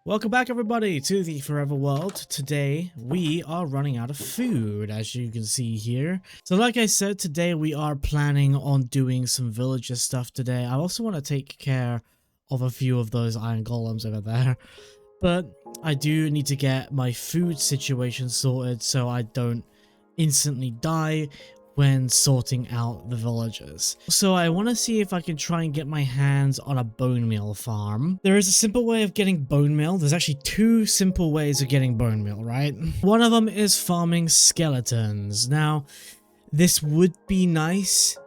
Welcome back everybody to the Forever World. Today we are running out of food, as you can see here. So like I said, today we are planning on doing some villager stuff today. I also want to take care of a few of those iron golems over there. But I do need to get my food situation sorted so I don't instantly die when sorting out the villagers. So I want to see if I can try and get my hands on a bone meal farm. There is a simple way of getting bone meal. There's actually two simple ways of getting bone meal, right? One of them is farming skeletons. Now, this would be nice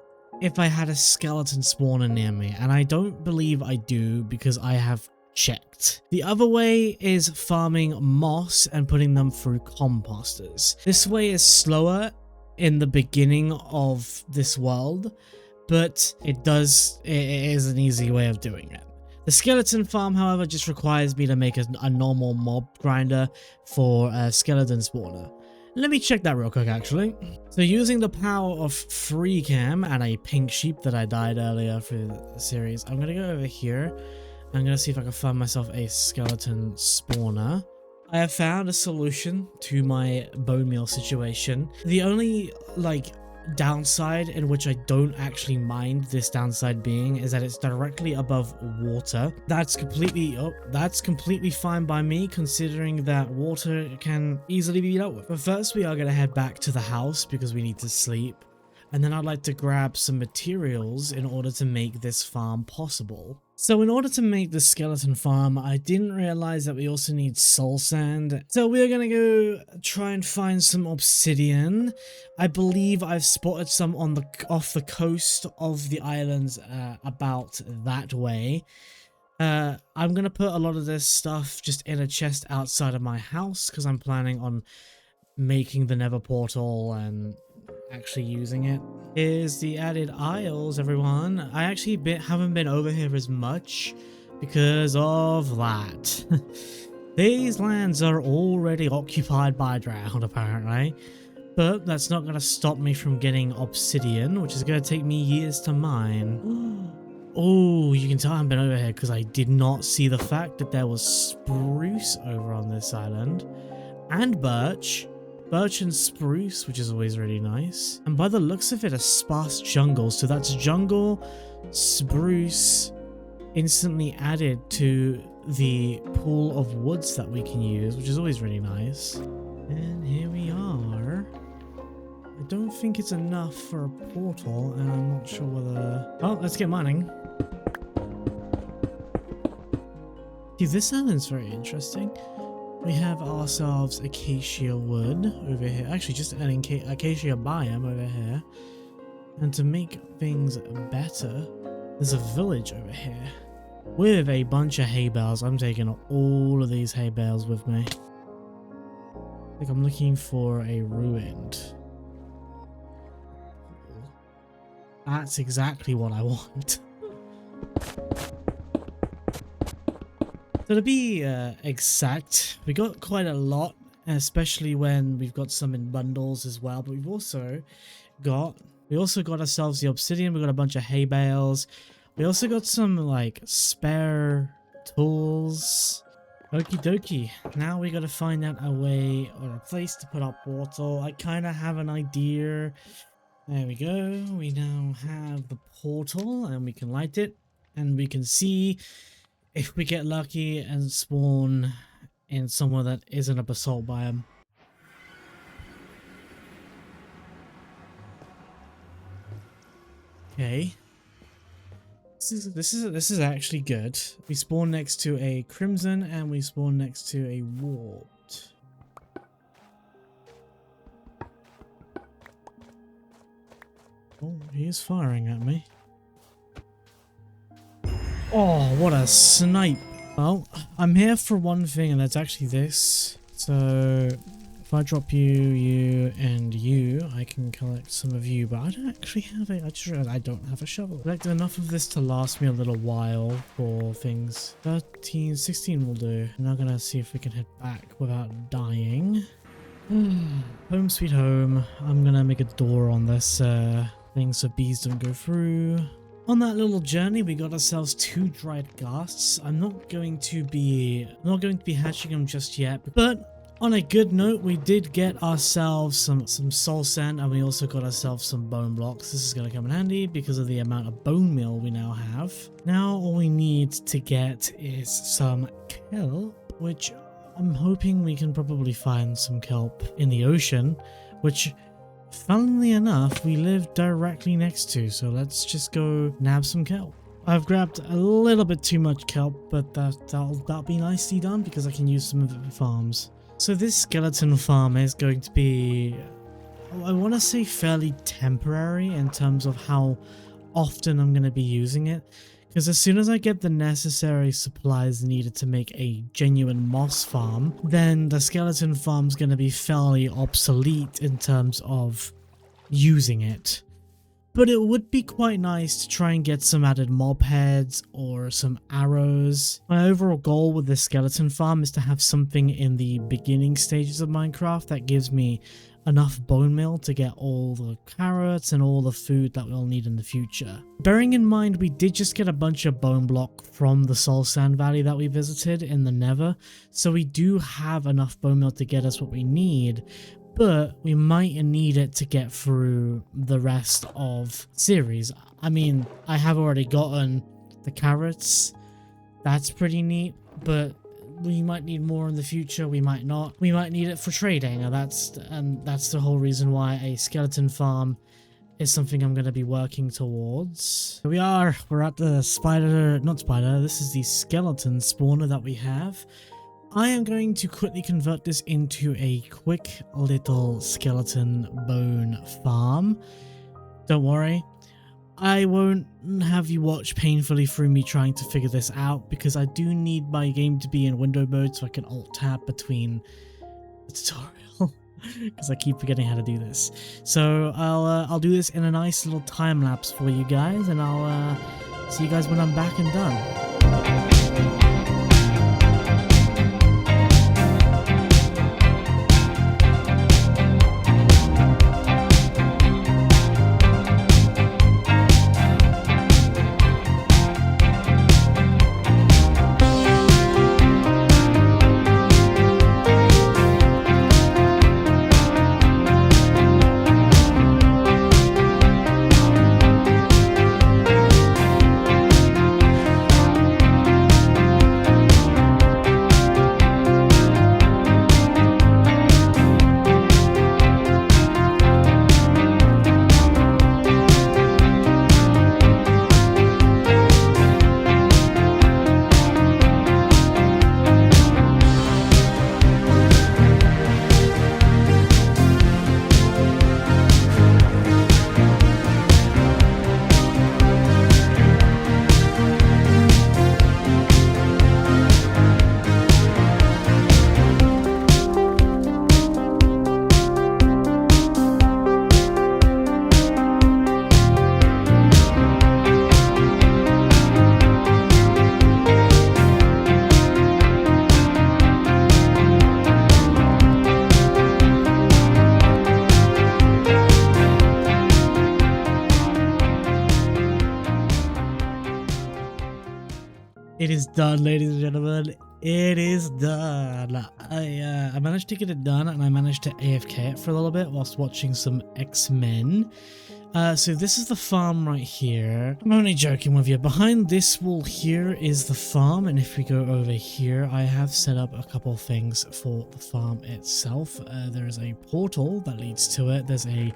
if I had a skeleton spawner near me, and I don't believe I do because I have checked. The other way is farming moss and putting them through composters. This way is slower in the beginning of this world, but it is an easy way of doing it. The skeleton farm, however, just requires me to make a normal mob grinder for a skeleton spawner. Let me check that real quick, actually. So using the power of free cam and a pink sheep that I died earlier for the series, I'm gonna go over here. I'm gonna see if I can find myself a skeleton spawner. I have found a solution to my bone meal situation. The only downside in which I don't actually mind this downside being is that it's directly above water. That's completely fine by me, considering that water can easily be dealt with. But first we are going to head back to the house because we need to sleep. And then I'd like to grab some materials in order to make this farm possible. So in order to make the skeleton farm, I didn't realize that we also need soul sand. So we're gonna go try and find some obsidian. I believe I've spotted some on off the coast of the islands about that way. I'm gonna put a lot of this stuff just in a chest outside of my house because I'm planning on making the Nether portal and actually using it. Here's the added isles, everyone. I actually haven't been over here as much because of that. These lands are already occupied by drowned, apparently. But that's not going to stop me from getting obsidian, which is going to take me years to mine. Oh, you can tell I haven't been over here because I did not see the fact that there was spruce over on this island. And birch. Birch and spruce, which is always really nice. And by the looks of it, a sparse jungle. So that's jungle, spruce, instantly added to the pool of woods that we can use, which is always really nice. And here we are. I don't think it's enough for a portal, and I'm not sure whether... Oh, let's get mining. See, this island's very interesting. We have ourselves acacia wood over here. Actually, just an acacia biome over here. And to make things better, there's a village over here with a bunch of hay bales. I'm taking all of these hay bales with me. I think I'm looking for a ruined. That's exactly what I want. So to be exact, we got quite a lot, especially when we've got some in bundles as well. But we also got ourselves the obsidian. We got a bunch of hay bales. We also got some spare tools. Okie dokie. Now we got to find out a way or a place to put our portal. I kind of have an idea. There we go. We now have the portal and we can light it and we can see if we get lucky and spawn in somewhere that isn't a basalt biome. Okay. This is actually good. We spawn next to a crimson and we spawn next to a warped. Oh, he is firing at me. Oh, what a snipe. Well, I'm here for one thing, and that's actually this. So, if I drop you, and you, I can collect some of you, but I don't actually have I just realized I don't have a shovel. Collect enough of this to last me a little while for things. 13, 16 will do. I'm now gonna see if we can head back without dying. Home sweet home. I'm gonna make a door on this thing so bees don't go through. On that little journey, we got ourselves 2 dried ghasts. I'm not going to be hatching them just yet, but on a good note, we did get ourselves some soul sand, and we also got ourselves some bone blocks. This is going to come in handy because of the amount of bone meal we now have. Now all we need to get is some kelp, which I'm hoping we can probably find some kelp in the ocean, which funnily enough we live directly next to, so let's just go nab some kelp. I've grabbed a little bit too much kelp, but that'll be nicely done because I can use some of it for farms. So this skeleton farm is going to be, I want to say, fairly temporary in terms of how often I'm going to be using it. Because as soon as I get the necessary supplies needed to make a genuine moss farm, then the skeleton farm's going to be fairly obsolete in terms of using it. But it would be quite nice to try and get some added mob heads or some arrows. My overall goal with this skeleton farm is to have something in the beginning stages of Minecraft that gives me enough bone meal to get all the carrots and all the food that we'll need in the future. Bearing in mind we did just get a bunch of bone block from the soul sand valley that we visited in the Nether, so we do have enough bone meal to get us what we need. But we might need it to get through the rest of series. I mean, I have already gotten the carrots. That's pretty neat, but we might need more in the future. We might not. We might need it for trading, and that's the whole reason why a skeleton farm is something I'm going to be working towards. Here we are. We're at the this is the skeleton spawner that we have. I am going to quickly convert this into a quick little skeleton bone farm. Don't worry, I won't have you watch painfully through me trying to figure this out, because I do need my game to be in window mode so I can alt tab between the tutorial, because I keep forgetting how to do this. So I'll do this in a nice little time lapse for you guys, and I'll see you guys when I'm back and done. It is done, ladies and gentlemen. It is done. I managed to get it done, and I managed to AFK it for a little bit whilst watching some X-Men. So this is the farm right here. I'm only joking with you. Behind this wall here is the farm, and if we go over here, I have set up a couple things for the farm itself. There is a portal that leads to it. There's a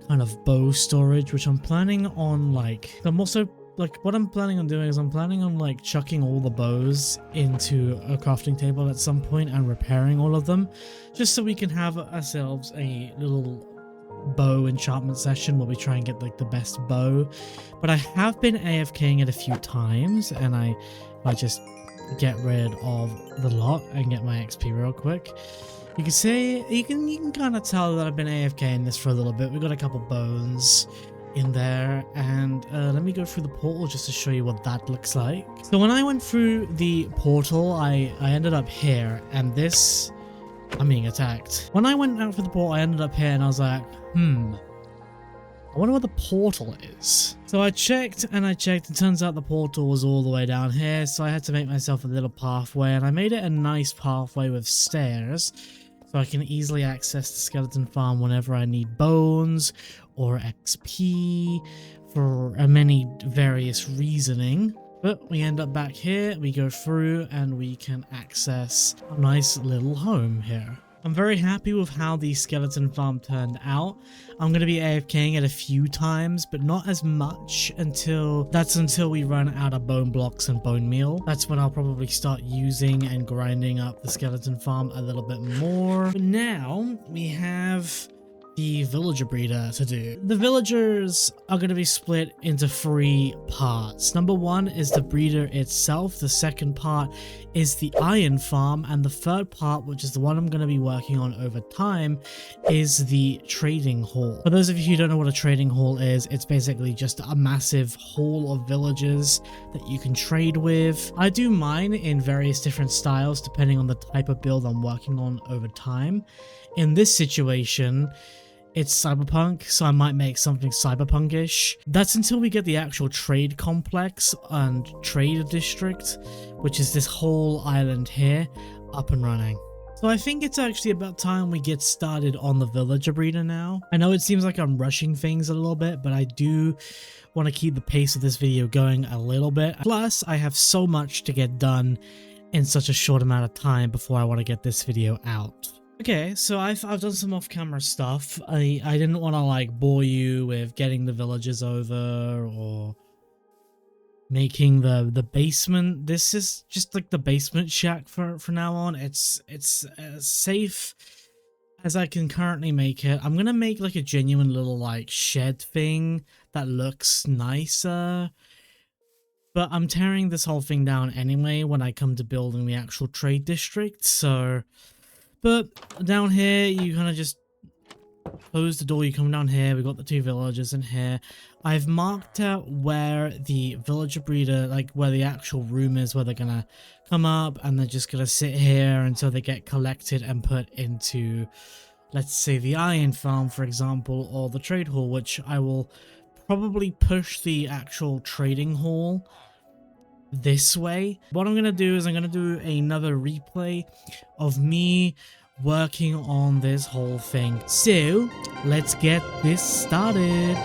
kind of bow storage, which I'm planning on, what I'm planning on doing is I'm planning on chucking all the bows into a crafting table at some point and repairing all of them, just so we can have ourselves a little bow enchantment session where we try and get the best bow. But I have been AFKing it a few times, and I just get rid of the lot and get my XP real quick. You can see, you can kind of tell that I've been AFKing this for a little bit. We got a couple bones in there, and let me go through the portal just to show you what that looks like. So when I went through the portal, I ended up here, and this, I'm being attacked. When I went out for the portal, I ended up here, and I was like, I wonder what the portal is. So I checked and I checked. It turns out the portal was all the way down here. So I had to make myself a little pathway. And I made it a nice pathway with stairs. So I can easily access the skeleton farm whenever I need bones or XP for many various reasoning. But we end up back here. We go through and we can access a nice little home here. I'm very happy with how the skeleton farm turned out. I'm going to be AFKing it a few times, but not as much until we run out of bone blocks and bone meal. That's when I'll probably start using and grinding up the skeleton farm a little bit more. But now we have the villager breeder to do. The villagers are going to be split into 3 parts. Number 1 is the breeder itself. The second part is the iron farm. And the third part, which is the one I'm going to be working on over time, is the trading hall. For those of you who don't know what a trading hall is, it's basically just a massive hall of villagers that you can trade with. I do mine in various different styles depending on the type of build I'm working on over time. In this situation, it's cyberpunk, so I might make something cyberpunkish. That's until we get the actual trade complex and trade district, which is this whole island here, up and running. So I think it's actually about time we get started on the villager breeder now. I know it seems like I'm rushing things a little bit, but I do want to keep the pace of this video going a little bit. Plus, I have so much to get done in such a short amount of time before I want to get this video out. Okay, so I've done some off-camera stuff. I didn't want to like bore you with getting the villagers over or making the basement. This is just like the basement shack for now on. It's as safe as I can currently make it. I'm gonna make like a genuine little like shed thing that looks nicer. But I'm tearing this whole thing down anyway when I come to building the actual trade district, so... But down here, you kind of just close the door, you come down here, we've got the 2 villagers in here. I've marked out where the villager breeder, like where the actual room is, where they're gonna come up and they're just gonna sit here until they get collected and put into, let's say, the iron farm, for example, or the trade hall, which I will probably push the actual trading hall this way. What I'm gonna do is I'm gonna do another replay of me working on this whole thing. So let's get this started.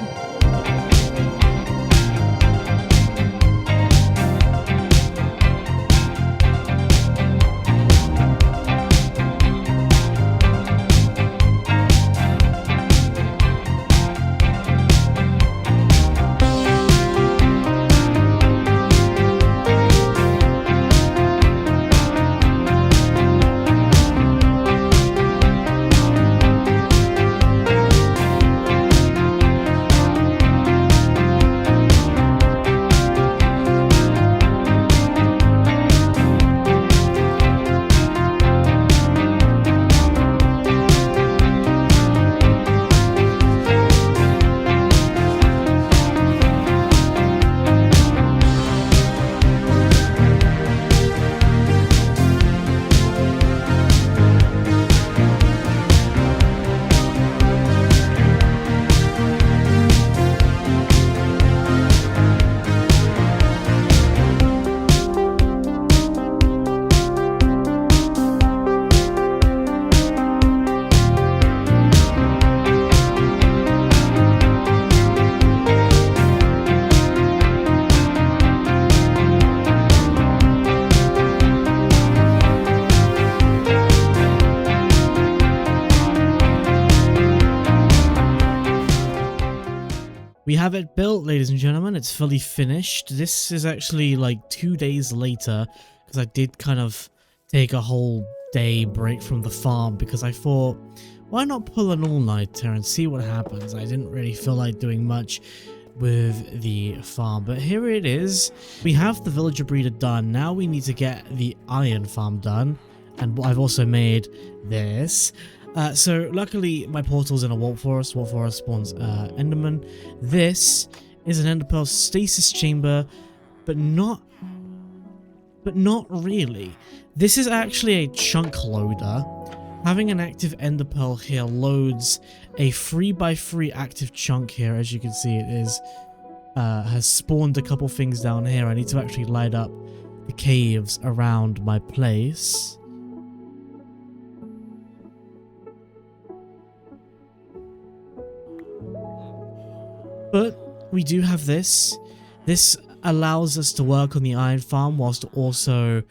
We have it built, ladies and gentlemen. It's fully finished. This is actually like 2 days later because I did kind of take a whole day break from the farm because I thought, why not pull an all-nighter and see what happens? I didn't really feel like doing much with the farm, but here it is. We have the villager breeder done. Now we need to get the iron farm done, and I've also made this. So luckily my portal's in a warp forest. Warp forest spawns enderman. This is an enderpearl stasis chamber, but not really. This is actually a chunk loader, Having an active ender pearl here loads a 3x3 active chunk here. As you can see, it is has spawned a couple things down here. I need to actually light up the caves around my place. But we do have this. This allows us to work on the iron farm whilst also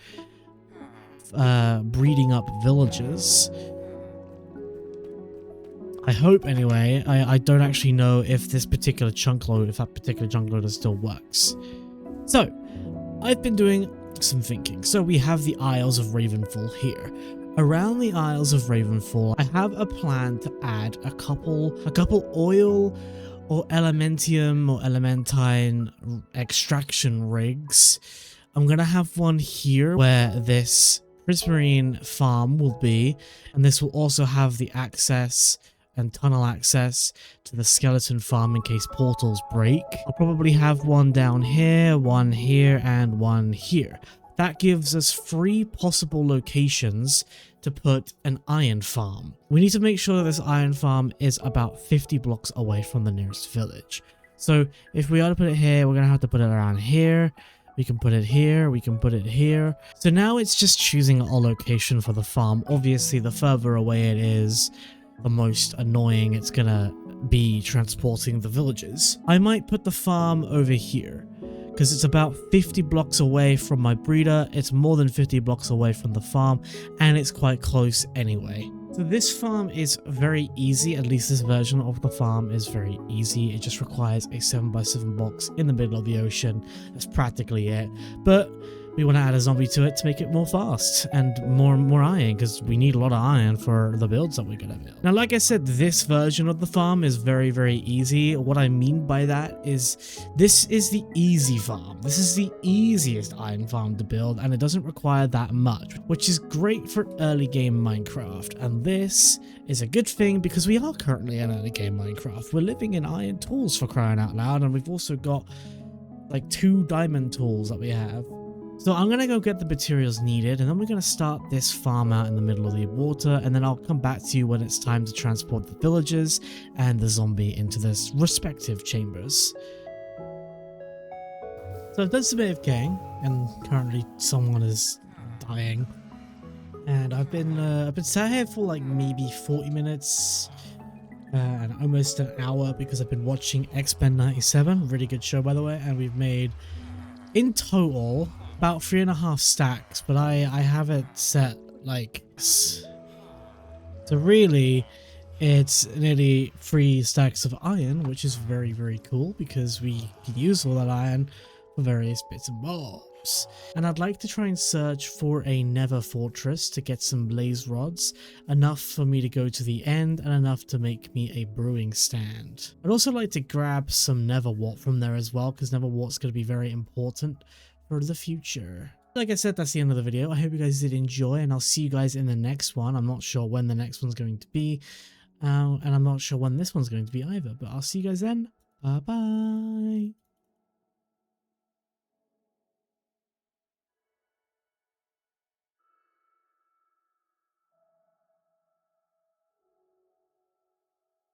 breeding up villagers. I hope anyway. I don't actually know if this particular chunk load, if that particular chunk loader still works. So, I've been doing some thinking. So we have the Isles of Ravenfall here. Around the Isles of Ravenfall, I have a plan to add a couple oil or elementium or elementine extraction rigs. I'm gonna have one here where this prismarine farm will be, and this will also have the access and tunnel access to the skeleton farm in case portals break. I'll probably have one down here, and one here. That gives us 3 possible locations to put an iron farm. We need to make sure that this iron farm is about 50 blocks away from the nearest village. So if we are to put it here, we're going to have to put it around here. We can put it here, we can put it here. So now it's just choosing a location for the farm. Obviously, the further away it is, the most annoying it's gonna be transporting the villagers. I might put the farm over here because it's about 50 blocks away from my breeder. It's more than 50 blocks away from the farm, and it's quite close anyway. So this farm is very easy, at least this version of the farm is very easy. It just requires a 7x7 box in the middle of the ocean. That's practically it. But we want to add a zombie to it to make it more fast and more iron, because we need a lot of iron for the builds that we're going to build. Now, like I said, this version of the farm is very, very easy. What I mean by that is this is the easy farm. This is the easiest iron farm to build, and it doesn't require that much, which is great for early game Minecraft. And this is a good thing because we are currently in early game Minecraft. We're living in iron tools, for crying out loud, and we've also got like 2 diamond tools that we have. So I'm going to go get the materials needed, and then we're going to start this farm out in the middle of the water, and then I'll come back to you when it's time to transport the villagers and the zombie into their respective chambers. So I've done some AFKing, and currently someone is dying. And I've been sat here for like maybe 40 minutes and almost an hour because I've been watching X-Ben97, really good show by the way, and we've made in total about 3.5 stacks, but I have it set like, so really it's nearly 3 stacks of iron, which is very, very cool because we can use all that iron for various bits and bobs. And I'd like to try and search for a nether fortress to get some blaze rods, enough for me to go to the end and enough to make me a brewing stand. I'd also like to grab some nether wart from there as well, because nether wart's going to be very important for the future. Like I said, that's the end of the video. I hope you guys did enjoy, and I'll see you guys in the next one. I'm not sure when the next one's going to be, and I'm not sure when this one's going to be either, but I'll see you guys then. Bye bye.